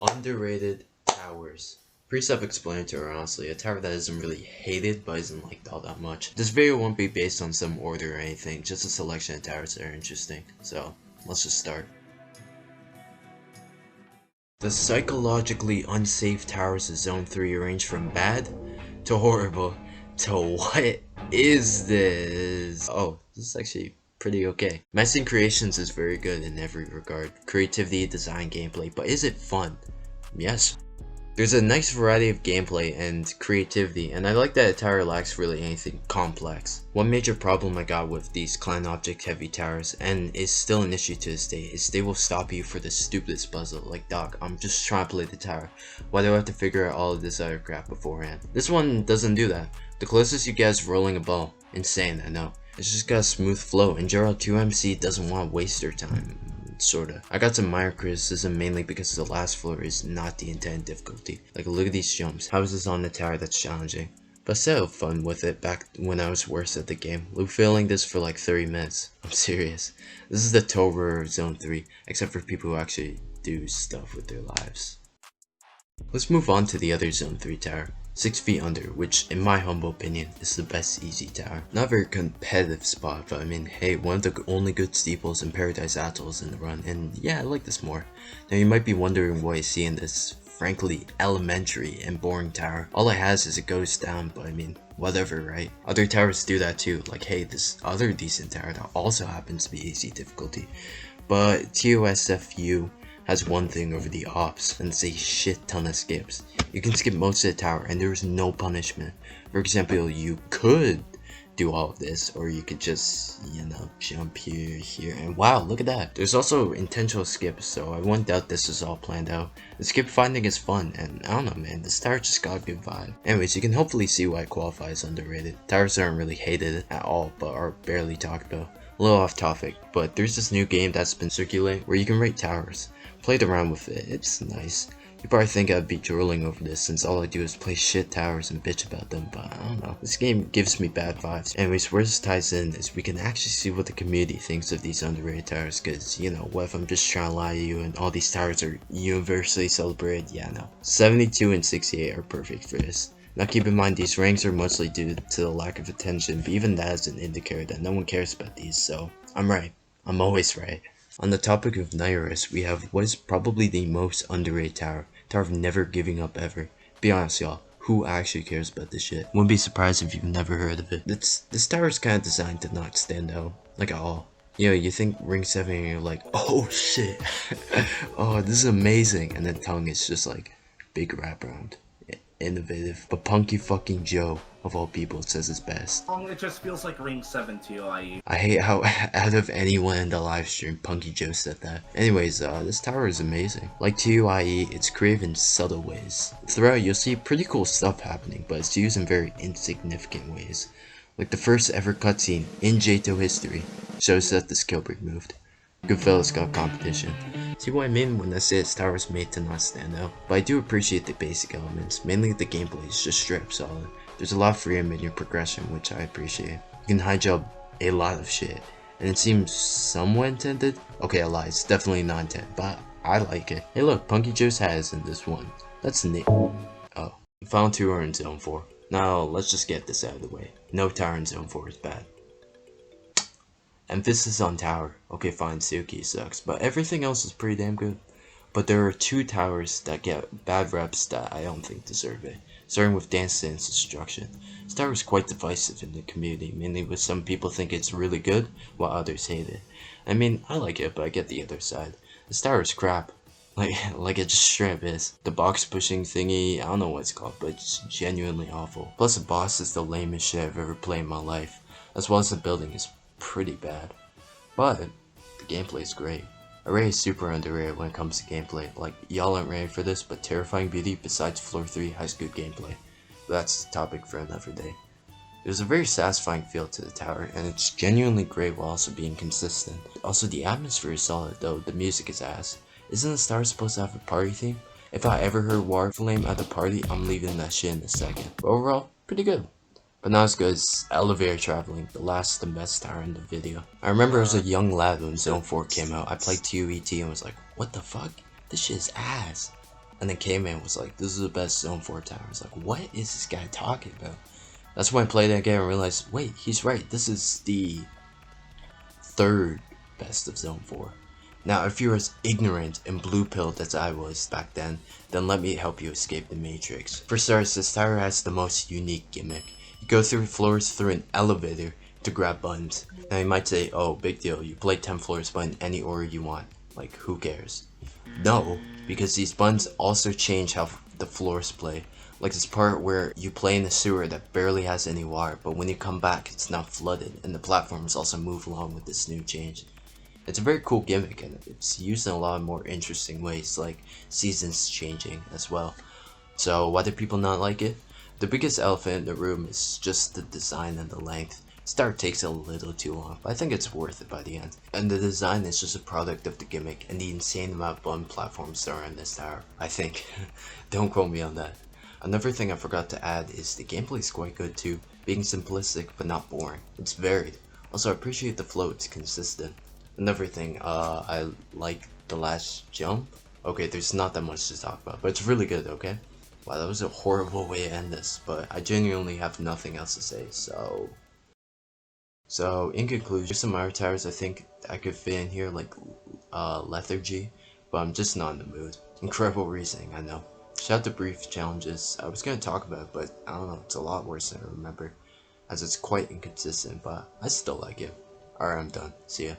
Underrated towers. Pretty self-explanatory, honestly. A tower that isn't really hated, but isn't liked all that much. This video won't be based on some order or anything, just a selection of towers that are interesting. So, let's just start. The psychologically unsafe towers of Zone 3 range from bad to horrible to what is this? Oh, this is actually pretty okay. Messing Creations is very good in every regard. Creativity, design, gameplay, but is it fun? Yes. There's a nice variety of gameplay and creativity, and I like that a tower lacks really anything complex. One major problem I got with these clan object heavy towers, and is still an issue to this day, is they will stop you for the stupidest puzzle. Like, dog, I'm just trying to play the tower. Why do I have to figure out all of this other crap beforehand? This one doesn't do that. The closest you get is rolling a ball. Insane, I know. It's just got a smooth flow, and Gerald 2MC doesn't want to waste their time. Sorta. I got some minor criticism mainly because the last floor is not the intended difficulty. Like, look at these jumps. How is this on the tower that's challenging? But I still had fun with it back when I was worse at the game. Loop failing this for like 30 minutes. I'm serious. This is the Tober of Zone 3, except for people who actually do stuff with their lives. Let's move on to the other Zone 3 tower. 6 feet under, which in my humble opinion is the best easy tower. Not a very competitive spot, but I mean, hey, one of the only good steeples in Paradise Atolls in the run, and yeah, I like this more. Now you might be wondering what I see in this frankly elementary and boring tower. All it has is it goes down, but I mean, whatever, right? Other towers do that too, like hey, this other decent tower that also happens to be easy difficulty. But TOSFU has one thing over the ops, and it's a shit ton of skips. You can skip most of the tower and there is no punishment. For example, you could do all of this, or you could just, you know, jump here, and wow, look at that. There's also intentional skips, so I wouldn't doubt this is all planned out. The skip finding is fun, and I don't know, man, this tower just got a good vibe. Anyways, you can hopefully see why it qualifies underrated. Towers aren't really hated at all, but are barely talked about. A little off topic, but there's this new game that's been circulating where you can rate towers. Played around with it, it's nice. You probably think I'd be drooling over this since all I do is play shit towers and bitch about them, but I don't know. This game gives me bad vibes. Anyways, where this ties in is we can actually see what the community thinks of these underrated towers, cause you know, what if I'm just trying to lie to you and all these towers are universally celebrated? Yeah, no. 72 and 68 are perfect for this. Now keep in mind these ranks are mostly due to the lack of attention, but even that is an indicator that no one cares about these, so I'm right. I'm always right. On the topic of Nairis, we have what is probably the most underrated tower. Tower of never giving up ever. Be honest y'all, who actually cares about this shit? Wouldn't be surprised if you've never heard of it. This tower is kind of designed to not stand out, like at all. You know, you think Ring 7 and you're like, oh shit, oh this is amazing, and then Tongue is just like, big wraparound. Innovative, but Punky fucking Joe, of all people, says it's best. It just feels like Ring 7 TOIE. I hate how out of anyone in the live stream, Punky Joe said that. Anyways, this tower is amazing. Like TOIE, it's creative in subtle ways. Throughout, you'll see pretty cool stuff happening, but it's used in very insignificant ways. Like the first ever cutscene in JToH history shows that the skill break moved. Goodfellas got competition. See what I mean when I say this tower is made to not stand out? But I do appreciate the basic elements, mainly the gameplay is just straight solid. There's a lot of freedom in your progression, which I appreciate. You can high jump a lot of shit, and it seems somewhat intended. Okay, I lied, it's definitely not intended, but I like it. Hey look, Punky Joe's hat is in this one. That's neat. Oh, the final two are in Zone 4. Now, let's just get this out of the way. No tower in Zone 4 is bad. Emphasis on tower. Okay fine, Suki sucks, but everything else is pretty damn good. But there are two towers that get bad reps that I don't think deserve it. Starting with Dance Dance Destruction. This tower is quite divisive in the community, mainly with some people think it's really good, while others hate it. I mean, I like it, but I get the other side. This tower is crap. Like it just straight up is. The box pushing thingy, I don't know what it's called, but it's genuinely awful. Plus the boss is the lamest shit I've ever played in my life, as well as the building is pretty bad. But the gameplay is great. Array is super underrated when it comes to gameplay. Like, y'all aren't ready for this, but Terrifying Beauty besides Floor 3 has good gameplay. But that's a topic for another day. There's a very satisfying feel to the tower, and it's genuinely great while also being consistent. Also, the atmosphere is solid, though the music is ass. Isn't the tower supposed to have a party theme? If I ever heard War Flame at the party, I'm leaving that shit in a second. But overall, pretty good. But not as good as Elevator Traveling, the last and best tower in the video. I remember as a young lad when Zone 4 came out, I played TOET and was like, what the fuck? This shit is ass. And then K-Man was like, this is the best Zone 4 tower. I was like, what is this guy talking about? That's when I played that game and realized, wait, he's right. This is the third best of Zone 4. Now, if you're as ignorant and blue-pilled as I was back then let me help you escape the Matrix. For starters, this tower has the most unique gimmick. You go through floors through an elevator to grab buttons. Now you might say, oh, big deal, you play 10 floors but in any order you want. Like, who cares? No, because these buttons also change how the floors play. Like this part where you play in a sewer that barely has any water, but when you come back it's now flooded, and the platforms also move along with this new change. It's a very cool gimmick, and it's used in a lot of more interesting ways, like seasons changing as well. So why do people not like it? The biggest elephant in the room is just the design and the length. Start takes a little too long, but I think it's worth it by the end. And the design is just a product of the gimmick and the insane amount of button platforms there are in this tower, I think. Don't quote me on that. Another thing I forgot to add is the gameplay is quite good too, being simplistic but not boring. It's varied. Also, I appreciate the flow, it's consistent. Another thing, I like the last jump. Okay, there's not that much to talk about, but it's really good, okay? Wow, that was a horrible way to end this, but I genuinely have nothing else to say, So, in conclusion, there's some other towers I think I could fit in here, like Lethargy, but I'm just not in the mood. Incredible reasoning, I know. Shout out to Brief Challenges. I was going to talk about it, but I don't know, it's a lot worse than I remember, as it's quite inconsistent, but I still like it. Alright, I'm done. See ya.